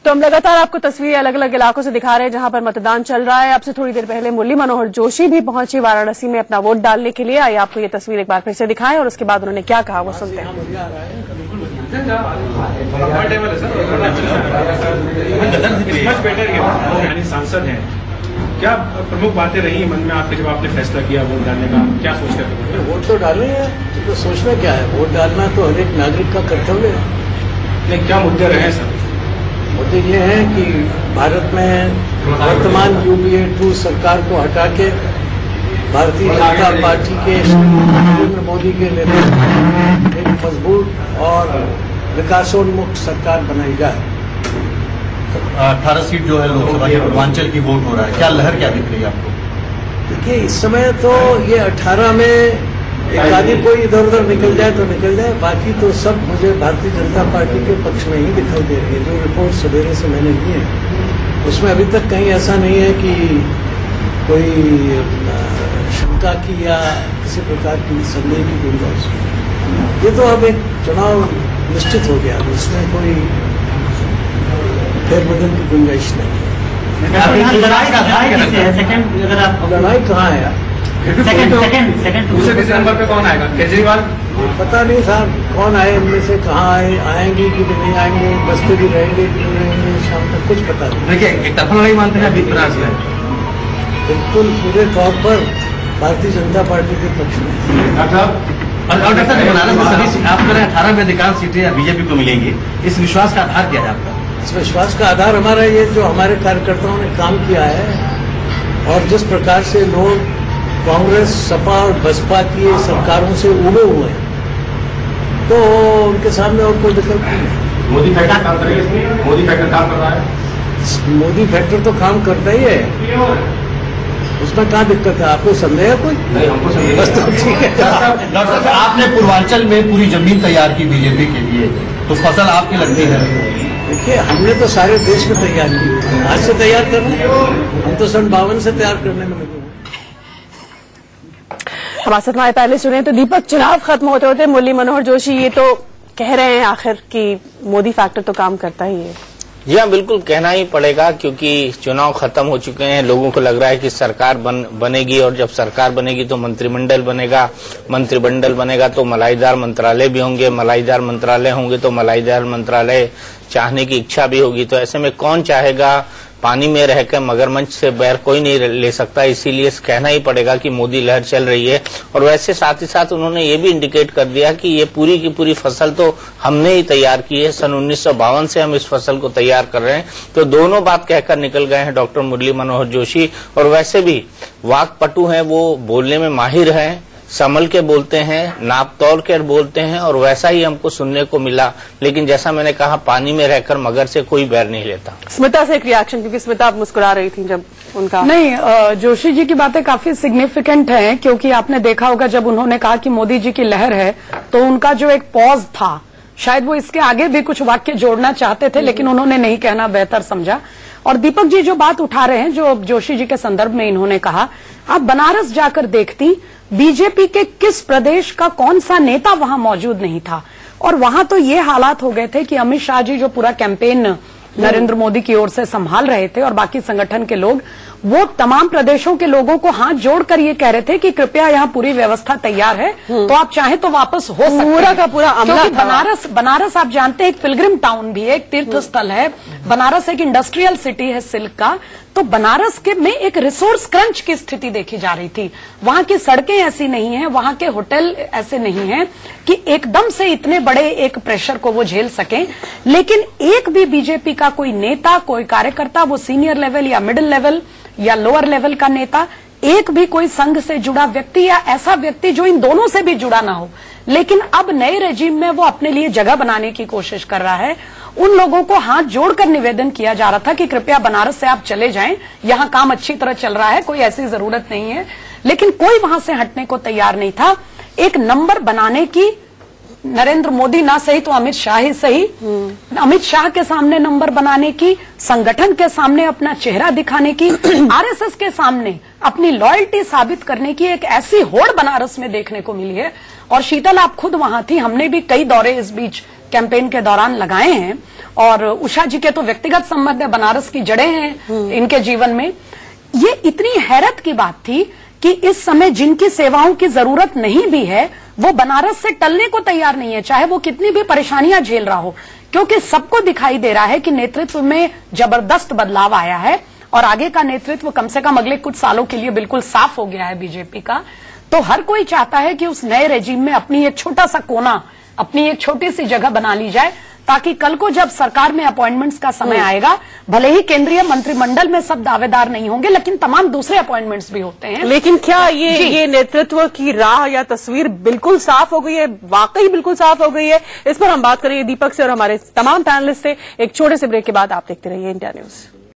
तो हम लगातार आपको तस्वीरें अलग अलग इलाकों से दिखा रहे हैं जहां पर मतदान चल रहा है। अब से थोड़ी देर पहले मुरली मनोहर जोशी भी पहुंचे वाराणसी में अपना वोट डालने के लिए। आइए आपको ये तस्वीर एक बार फिर से दिखाएं और उसके बाद उन्होंने क्या कहा वो सुनते हैं। सांसद हैं, क्या प्रमुख बातें रही मन में आपके जब आपने फैसला किया वोट डालने का? क्या सोच कर वोट तो डाले हैं, तो सोचना क्या है? वोट डालना तो हर एक नागरिक का कर्तव्य है। नहीं, क्या मुद्दे रहे सर? मुद्दे ये हैं कि भारत में वर्तमान यूपीए 2 सरकार को हटा के भारतीय जनता पार्टी के नरेंद्र मोदी के नेतृत्व में एक मजबूत और विकासोन्मुख सरकार बनाई जाए। 18 सीट जो है लोकसभा के पूर्वांचल की वोट हो रहा है, क्या लहर क्या दिख रही है आपको? देखिए, इस समय तो ये 18 में एक आदमी कोई इधर उधर निकल जाए तो निकल जाए, बाकी तो सब मुझे भारतीय जनता पार्टी के पक्ष में ही दिखाई दे रही है। जो रिपोर्ट सवेरे से मैंने ली है उसमें अभी तक कहीं ऐसा नहीं है कि कोई शंका की या किसी प्रकार की संदेह की गुंजाइश। ये तो अब एक चुनाव निश्चित हो गया, इसमें कोई फेरबदल की गुंजाइश नहीं है। लड़ाई कहाँ है यार? दूसरे नंबर पे कौन आएगा? केजरीवाल? पता नहीं साहब कौन आए, इनमें से कहाँ आएंगे कि नहीं आएंगे, बसते भी रहेंगे कि नहीं रहेंगे, शाम तक कुछ पता नहीं। देखिए, एक तरफा लड़ाई मानते हैं बिल्कुल पूरे तौर पर भारतीय जनता पार्टी के पक्ष में। डॉक्टर साहब, बनारस में सभी आप कह रहे हैं 18 में अधिकांश सीटें बीजेपी को मिलेंगी, इस विश्वास का आधार क्या है आपका? इस विश्वास का आधार हमारा ये जो हमारे कार्यकर्ताओं ने काम किया है और जिस प्रकार से लोग कांग्रेस, सपा और बसपा की सरकारों से उबे हुए हैं, तो उनके सामने और कोई विकल्प नहीं है। मोदी फैक्टर काम करेगा? मोदी फैक्टर काम कर रहा है? मोदी फैक्टर तो काम करता ही है, उसमें क्या दिक्कत है? आपको संदेह है कोई? नहीं, हमको संदेह। बस तो ठीक है। डॉक्टर साहब, आपने पूर्वांचल में पूरी जमीन तैयार की बीजेपी के लिए, तो फसल आपकी लगती है? देखिए, हमने तो सारे देश में तैयार की, आज से तैयार कर रहे हैं। हम तो 52 से तैयार करने में लगे। हमारे साथ हमारे पहले सुने तो दीपक, चुनाव खत्म होते होते मुरली मनोहर जोशी ये तो कह रहे हैं आखिर कि मोदी फैक्टर तो काम करता ही है। जी हाँ, बिल्कुल कहना ही पड़ेगा, क्योंकि चुनाव खत्म हो चुके हैं। लोगों को लग रहा है कि सरकार बनेगी और जब सरकार बनेगी तो मंत्रिमंडल बनेगा, मंत्रिमंडल बनेगा तो मलाईदार मंत्रालय भी होंगे, मलाईदार मंत्रालय होंगे तो मलाईदार मंत्रालय चाहने की इच्छा भी होगी। तो ऐसे में कौन चाहेगा? पानी में रहकर मगरमच्छ से बैर कोई नहीं ले सकता, इसीलिए कहना ही पड़ेगा कि मोदी लहर चल रही है। और वैसे साथ ही साथ उन्होंने ये भी इंडिकेट कर दिया कि ये पूरी की पूरी फसल तो हमने ही तैयार की है, सन 1952 से हम इस फसल को तैयार कर रहे हैं। तो दोनों बात कहकर निकल गए हैं डॉक्टर मुरली मनोहर जोशी। और वैसे भी वाक्पटु हैं, वो बोलने में माहिर हैं, संभल के बोलते हैं, नाप तौल कर बोलते हैं, और वैसा ही हमको सुनने को मिला। लेकिन जैसा मैंने कहा, पानी में रहकर मगर से कोई बैर नहीं लेता। स्मिता से एक रिएक्शन, क्योंकि स्मिता आप मुस्कुरा रही थी जब उनका। नहीं, जोशी जी की बातें काफी सिग्निफिकेंट हैं, क्योंकि आपने देखा होगा जब उन्होंने कहा कि मोदी जी की लहर है, तो उनका जो एक पॉज था, शायद वो इसके आगे भी कुछ वाक्य जोड़ना चाहते थे, लेकिन उन्होंने नहीं कहना बेहतर समझा। और दीपक जी जो बात उठा रहे हैं, जो जोशी जी के संदर्भ में इन्होंने कहा, आप बनारस जाकर देखती, बीजेपी के किस प्रदेश का कौन सा नेता वहां मौजूद नहीं था। और वहां तो ये हालात हो गए थे कि अमित शाह जी जो पूरा कैंपेन नरेंद्र मोदी की ओर से संभाल रहे थे और बाकी संगठन के लोग, वो तमाम प्रदेशों के लोगों को हाथ जोड़कर ये कह रहे थे कि कृपया यहाँ पूरी व्यवस्था तैयार है, तो आप चाहें तो वापस हो सकते हैं। पूरा का पूरा अमला था। बनारस आप जानते हैं एक पिलग्रिम टाउन भी है, एक तीर्थ स्थल है। बनारस एक इंडस्ट्रियल सिटी है सिल्क का। तो बनारस के में एक रिसोर्स क्रंच की स्थिति देखी जा रही थी। वहां की सड़कें ऐसी नहीं है, वहां के होटल ऐसे नहीं है कि एकदम से इतने बड़े एक प्रेशर को वो झेल सकें। लेकिन एक भी बीजेपी का कोई नेता, कोई कार्यकर्ता, वो सीनियर लेवल या मिडिल लेवल या लोअर लेवल का नेता, एक भी कोई संघ से जुड़ा व्यक्ति या ऐसा व्यक्ति जो इन दोनों से भी जुड़ा ना हो, लेकिन अब नए रेजिम में वो अपने लिए जगह बनाने की कोशिश कर रहा है। उन लोगों को हाथ जोड़कर निवेदन किया जा रहा था कि कृपया बनारस से आप चले जाएं, यहां काम अच्छी तरह चल रहा है, कोई ऐसी जरूरत नहीं है। लेकिन कोई वहां से हटने को तैयार नहीं था। एक नंबर बनाने की, नरेंद्र मोदी ना सही तो अमित शाह ही सही, अमित शाह के सामने नंबर बनाने की, संगठन के सामने अपना चेहरा दिखाने की, आरएसएस के सामने अपनी लॉयल्टी साबित करने की एक ऐसी होड़ बनारस में देखने को मिली है। और शीतल, आप खुद वहां थी, हमने भी कई दौरे इस बीच कैंपेन के दौरान लगाए हैं। और उषा जी के तो व्यक्तिगत संबंध है, बनारस की जड़ें हैं इनके जीवन में। ये इतनी हैरत की बात थी कि इस समय जिनकी सेवाओं की जरूरत नहीं भी है वो बनारस से टलने को तैयार नहीं है, चाहे वो कितनी भी परेशानियां झेल रहा हो, क्योंकि सबको दिखाई दे रहा है कि नेतृत्व में जबरदस्त बदलाव आया है और आगे का नेतृत्व कम से कम अगले कुछ सालों के लिए बिल्कुल साफ हो गया है बीजेपी का। तो हर कोई चाहता है कि उस नए रेजिम में अपनी एक छोटा सा कोना, अपनी एक छोटी सी जगह बना ली जाए, ताकि कल को जब सरकार में अपॉइंटमेंट्स का समय आएगा, भले ही केंद्रीय मंत्रिमंडल में सब दावेदार नहीं होंगे लेकिन तमाम दूसरे अपॉइंटमेंट्स भी होते हैं। लेकिन क्या ये नेतृत्व की राह या तस्वीर बिल्कुल साफ हो गई है, वाकई बिल्कुल साफ हो गई है? इस पर हम बात करेंगे दीपक से और हमारे तमाम पैनलिस्ट से। एक छोटे से ब्रेक के बाद आप देखते रहिए इंडिया न्यूज।